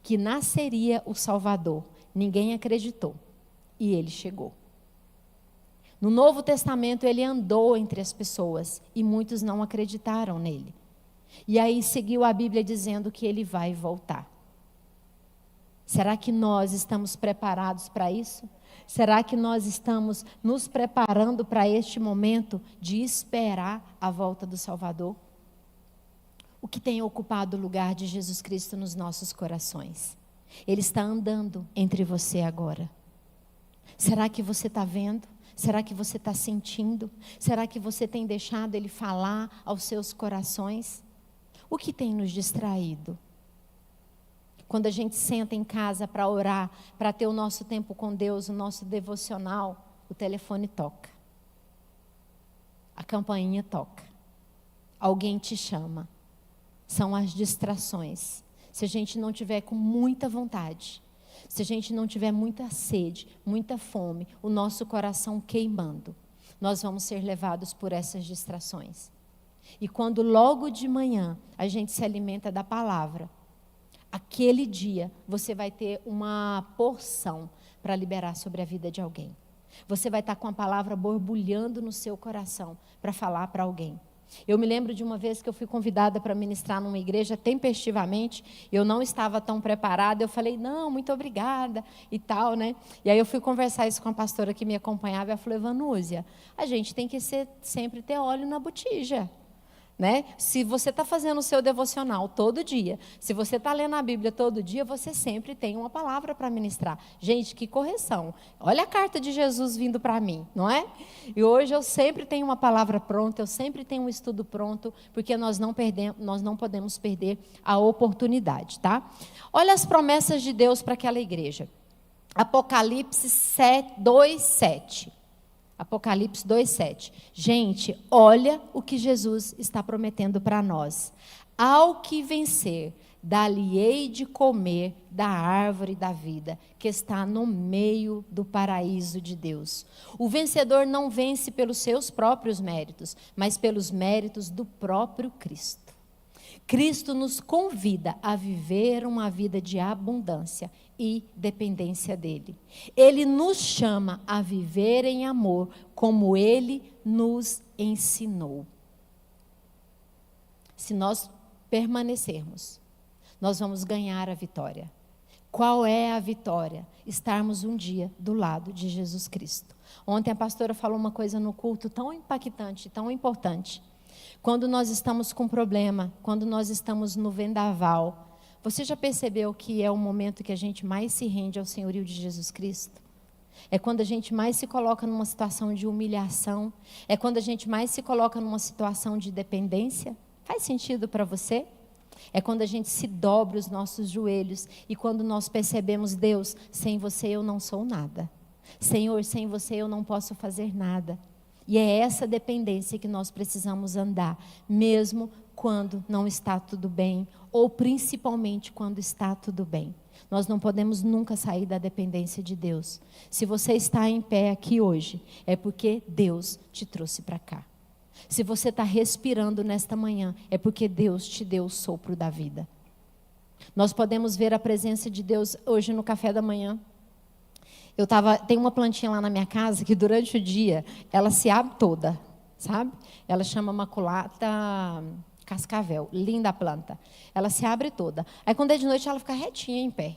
que nasceria o Salvador. Ninguém acreditou e ele chegou. No Novo Testamento ele andou entre as pessoas e muitos não acreditaram nele. E aí seguiu a Bíblia dizendo que ele vai voltar. Será que nós estamos preparados para isso? Será que nós estamos nos preparando para este momento de esperar a volta do Salvador? O que tem ocupado o lugar de Jesus Cristo nos nossos corações? Ele está andando entre você agora. Será que você está vendo? Será que você está sentindo? Será que você tem deixado Ele falar aos seus corações? O que tem nos distraído? Quando a gente senta em casa para orar, para ter o nosso tempo com Deus, o nosso devocional, o telefone toca. A campainha toca. Alguém te chama. São as distrações. Se a gente não tiver com muita vontade, se a gente não tiver muita sede, muita fome, o nosso coração queimando, nós vamos ser levados por essas distrações. E quando logo de manhã a gente se alimenta da palavra, aquele dia você vai ter uma porção para liberar sobre a vida de alguém. Você vai estar com a palavra borbulhando no seu coração para falar para alguém. Eu me lembro de uma vez que eu fui convidada para ministrar numa igreja tempestivamente, eu não estava tão preparada, eu falei, não, muito obrigada e tal, né? E aí eu fui conversar isso com a pastora que me acompanhava, e ela falou, Evanúzia, a gente tem que sempre ter óleo na botija. Né? Se você está fazendo o seu devocional todo dia, se você está lendo a Bíblia todo dia, você sempre tem uma palavra para ministrar. Gente, que correção. Olha a carta de Jesus vindo para mim, não é? E hoje eu sempre tenho uma palavra pronta, eu sempre tenho um estudo pronto, porque nós não podemos perder a oportunidade, tá? Olha as promessas de Deus para aquela igreja. Apocalipse 2:7. Apocalipse 2:7. Gente, olha o que Jesus está prometendo para nós. Ao que vencer, dar-lhe-ei de comer da árvore da vida, que está no meio do paraíso de Deus. O vencedor não vence pelos seus próprios méritos, mas pelos méritos do próprio Cristo. Cristo nos convida a viver uma vida de abundância e dependência dele. Ele nos chama a viver em amor, como ele nos ensinou. Se nós permanecermos, nós vamos ganhar a vitória. Qual é a vitória? Estarmos um dia do lado de Jesus Cristo. Ontem a pastora falou uma coisa no culto tão impactante, tão importante. Quando nós estamos com problema, quando nós estamos no vendaval, você já percebeu que é o momento que a gente mais se rende ao senhorio de Jesus Cristo? É quando a gente mais se coloca numa situação de humilhação, é quando a gente mais se coloca numa situação de dependência. Faz sentido para você? É quando a gente se dobra os nossos joelhos e quando nós percebemos: Deus, sem você eu não sou nada. Senhor, sem você eu não posso fazer nada. E é essa dependência que nós precisamos andar, mesmo quando não está tudo bem, ou principalmente quando está tudo bem. Nós não podemos nunca sair da dependência de Deus. Se você está em pé aqui hoje, é porque Deus te trouxe para cá. Se você está respirando nesta manhã, é porque Deus te deu o sopro da vida. Nós podemos ver a presença de Deus hoje no café da manhã. Tem uma plantinha lá na minha casa que durante o dia ela se abre toda, sabe? Ela chama maculata cascavel, linda a planta. Ela se abre toda. Aí quando é de noite ela fica retinha em pé.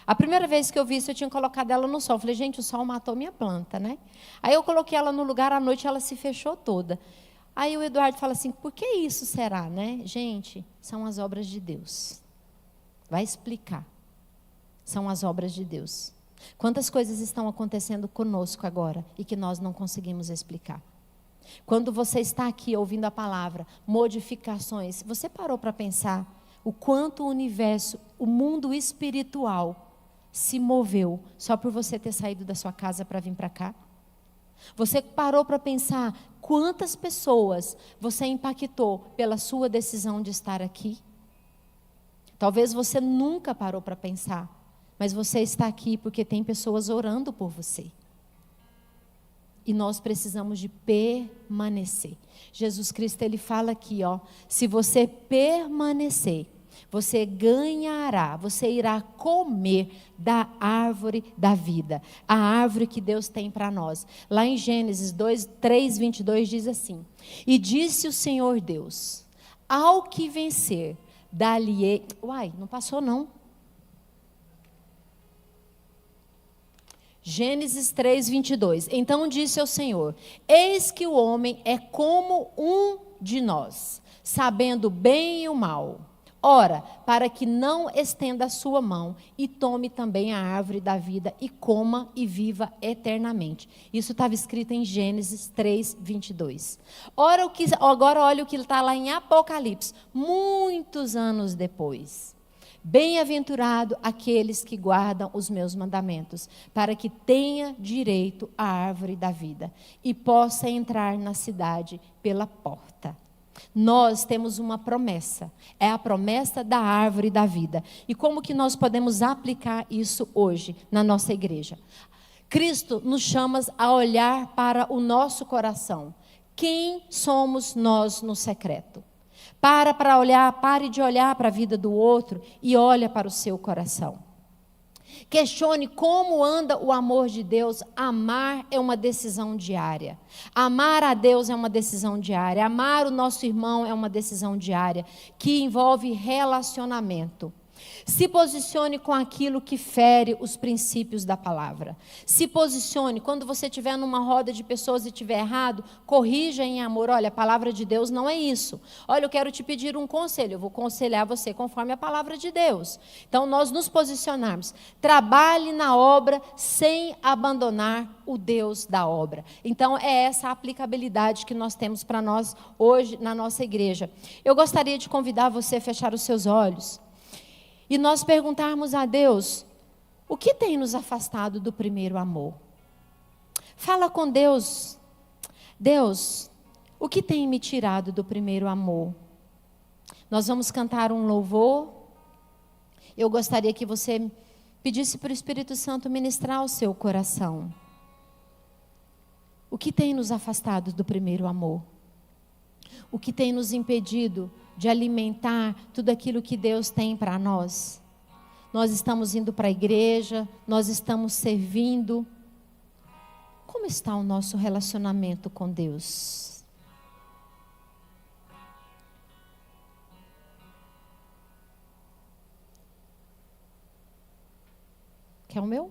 A primeira vez que eu vi isso, eu tinha colocado ela no sol. Eu falei, gente, o sol matou minha planta, né? Aí eu coloquei ela no lugar, à noite ela se fechou toda. Aí o Eduardo fala assim, por que isso será, né? Gente, são as obras de Deus. Vai explicar. São as obras de Deus. Quantas coisas estão acontecendo conosco agora e que nós não conseguimos explicar? Quando você está aqui ouvindo a palavra, modificações, você parou para pensar o quanto o universo, o mundo espiritual se moveu só por você ter saído da sua casa para vir para cá? Você parou para pensar quantas pessoas você impactou pela sua decisão de estar aqui? Talvez você nunca parou para pensar, mas você está aqui porque tem pessoas orando por você. E nós precisamos de permanecer. Jesus Cristo, ele fala aqui, ó, se você permanecer, você ganhará, você irá comer da árvore da vida, a árvore que Deus tem para nós. Lá em Gênesis 3:22 diz assim, e disse o Senhor Deus, ao que vencer, dar-lhe-ei... Uai, não passou não. Gênesis 3:22. Então disse ao Senhor, eis que o homem é como um de nós, sabendo o bem e o mal. Ora, para que não estenda a sua mão e tome também a árvore da vida e coma e viva eternamente. Isso estava escrito em Gênesis 3:22. Agora olha o que está lá em Apocalipse, muitos anos depois. Bem-aventurado aqueles que guardam os meus mandamentos, para que tenha direito à árvore da vida e possa entrar na cidade pela porta. Nós temos uma promessa, é a promessa da árvore da vida. E como que nós podemos aplicar isso hoje na nossa igreja? Cristo nos chama a olhar para o nosso coração. Quem somos nós no secreto? Pare de olhar para a vida do outro e olha para o seu coração. Questione como anda o amor de Deus. Amar é uma decisão diária. Amar a Deus é uma decisão diária. Amar o nosso irmão é uma decisão diária, que envolve relacionamento. Se posicione com aquilo que fere os princípios da palavra. Se posicione, quando você estiver numa roda de pessoas e estiver errado, corrija em amor. Olha, a palavra de Deus não é isso. Olha, eu quero te pedir um conselho, eu vou aconselhar você conforme a palavra de Deus. Então, nós nos posicionarmos. Trabalhe na obra sem abandonar o Deus da obra. Então, é essa a aplicabilidade que nós temos para nós hoje na nossa igreja. Eu gostaria de convidar você a fechar os seus olhos e nós perguntarmos a Deus, o que tem nos afastado do primeiro amor? Fala com Deus. Deus, o que tem me tirado do primeiro amor? Nós vamos cantar um louvor. Eu gostaria que você pedisse para o Espírito Santo ministrar o seu coração. O que tem nos afastado do primeiro amor? O que tem nos impedido de alimentar tudo aquilo que Deus tem para nós? Nós estamos indo para a igreja, nós estamos servindo. Como está o nosso relacionamento com Deus? quer o meu?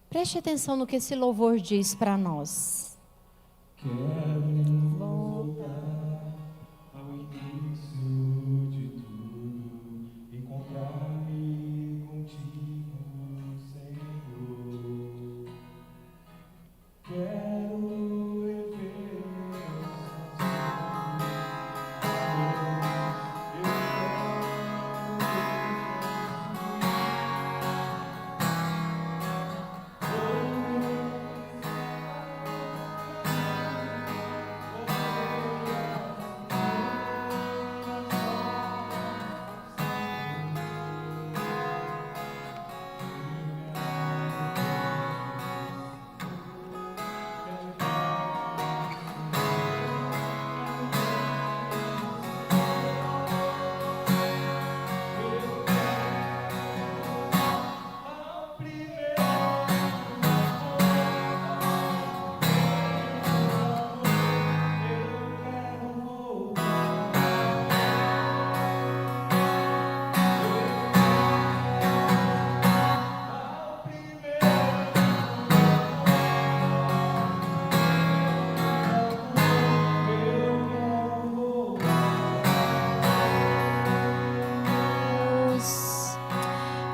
Preste atenção no que esse louvor diz para nós. Quero voltar ao início de tudo, encontrar-me contigo, Senhor. Quero rever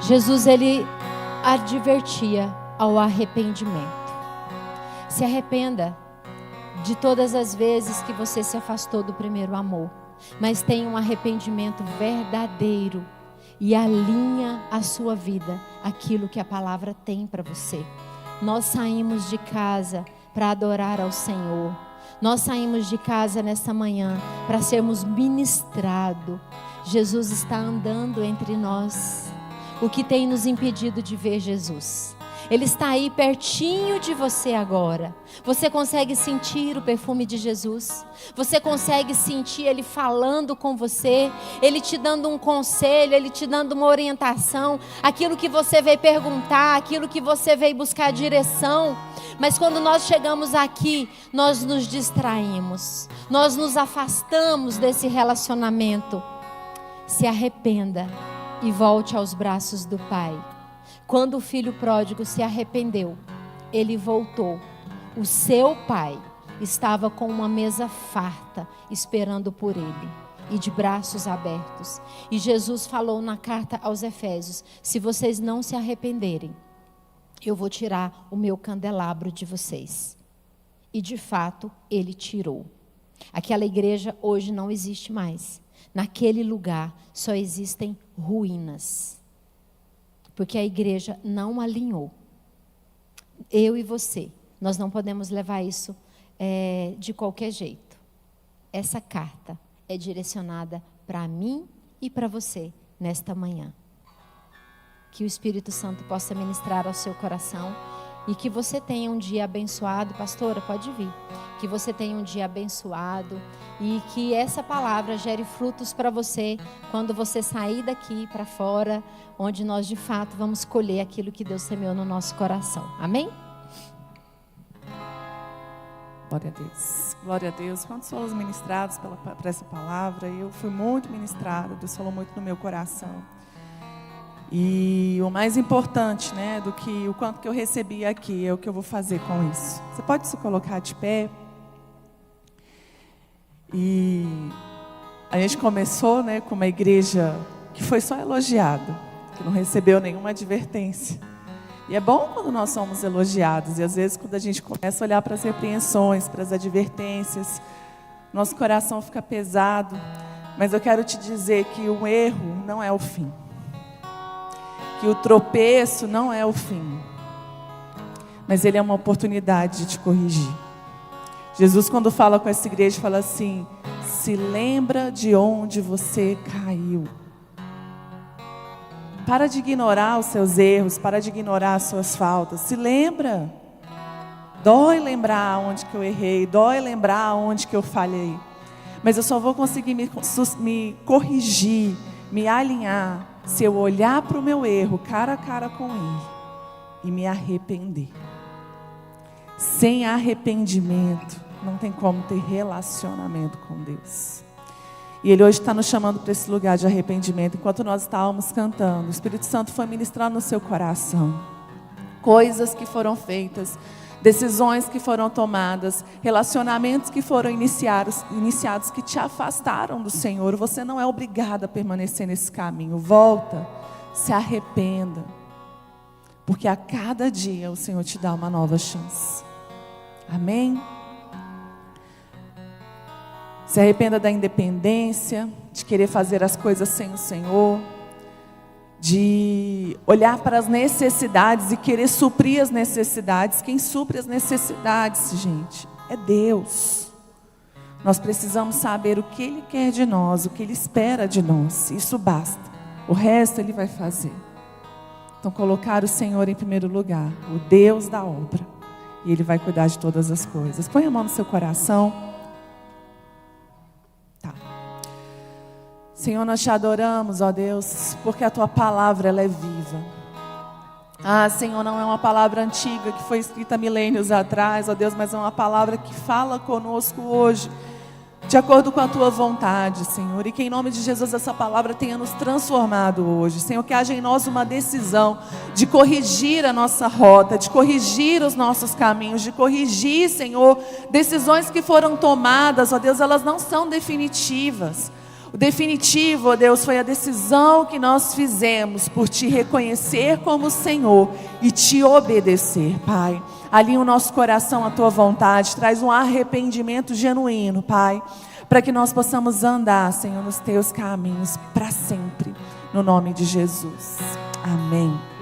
Jesus, ele advertia ao arrependimento. Se arrependa de todas as vezes que você se afastou do primeiro amor, mas tenha um arrependimento verdadeiro e alinha a sua vida aquilo que a palavra tem para você. Nós saímos de casa para adorar ao Senhor. Nós saímos de casa nesta manhã para sermos ministrados. Jesus está andando entre nós. O que tem nos impedido de ver Jesus? Ele está aí pertinho de você agora. Você consegue sentir o perfume de Jesus? Você consegue sentir Ele falando com você? Ele te dando um conselho, Ele te dando uma orientação, aquilo que você veio perguntar, aquilo que você veio buscar direção. Mas quando nós chegamos aqui, nós nos distraímos, nós nos afastamos desse relacionamento. Se arrependa e volte aos braços do Pai. Quando o filho pródigo se arrependeu, ele voltou. O seu pai estava com uma mesa farta, esperando por ele, e de braços abertos. E Jesus falou na carta aos Efésios: se vocês não se arrependerem, eu vou tirar o meu candelabro de vocês. E de fato, ele tirou. Aquela igreja hoje não existe mais. Naquele lugar só existem ruínas. Porque a igreja não alinhou. Eu e você, nós não podemos levar isso de qualquer jeito. Essa carta é direcionada para mim e para você nesta manhã. Que o Espírito Santo possa ministrar ao seu coração e que você tenha um dia abençoado. Pastora, pode vir. Que você tenha um dia abençoado e que essa palavra gere frutos para você quando você sair daqui para fora, onde nós de fato vamos colher aquilo que Deus semeou no nosso coração. Amém? Glória a Deus. Glória a Deus. Quantos somos ministrados por essa palavra? Eu fui muito ministrada, Deus falou muito no meu coração. E o mais importante, né, do que o quanto que eu recebi aqui, é o que eu vou fazer com isso. Você pode se colocar de pé? E a gente começou, né, com uma igreja que foi só elogiada, que não recebeu nenhuma advertência. E é bom quando nós somos elogiados, e às vezes quando a gente começa a olhar para as repreensões, para as advertências, nosso coração fica pesado. Mas eu quero te dizer que o erro não é o fim. Que o tropeço não é o fim, mas ele é uma oportunidade de te corrigir. Jesus, quando fala com essa igreja, fala assim: se lembra de onde você caiu. Para de ignorar os seus erros, para de ignorar as suas faltas. Se lembra. Dói lembrar onde que eu errei, dói lembrar onde que eu falhei. Mas eu só vou conseguir me corrigir, me alinhar, se eu olhar para o meu erro cara a cara com Ele e me arrepender. Sem arrependimento, não tem como ter relacionamento com Deus. E Ele hoje está nos chamando para esse lugar de arrependimento. Enquanto nós estávamos cantando, o Espírito Santo foi ministrando no seu coração. Coisas que foram feitas, decisões que foram tomadas, relacionamentos que foram iniciados que te afastaram do Senhor. Você não é obrigado a permanecer nesse caminho. Volta, se arrependa. Porque a cada dia o Senhor te dá uma nova chance. Amém? Se arrependa da independência, de querer fazer as coisas sem o Senhor, de olhar para as necessidades e querer suprir as necessidades. Quem supre as necessidades, gente, é Deus. Nós precisamos saber o que Ele quer de nós, o que Ele espera de nós. Isso basta. O resto Ele vai fazer. Então, colocar o Senhor em primeiro lugar, o Deus da obra, e Ele vai cuidar de todas as coisas. Põe a mão no seu coração. Tá. Senhor, nós te adoramos, ó Deus, porque a Tua palavra, ela é viva. Ah, Senhor, não é uma palavra antiga que foi escrita milênios atrás, ó Deus, mas é uma palavra que fala conosco hoje, de acordo com a Tua vontade, Senhor. E que em nome de Jesus essa palavra tenha nos transformado hoje. Senhor, que haja em nós uma decisão de corrigir a nossa rota, de corrigir os nossos caminhos, de corrigir, Senhor, decisões que foram tomadas, ó Deus, elas não são definitivas. O definitivo, ó Deus, foi a decisão que nós fizemos por Te reconhecer como Senhor e Te obedecer, Pai. Alinha o nosso coração à Tua vontade, traz um arrependimento genuíno, Pai, para que nós possamos andar, Senhor, nos Teus caminhos para sempre, no nome de Jesus. Amém.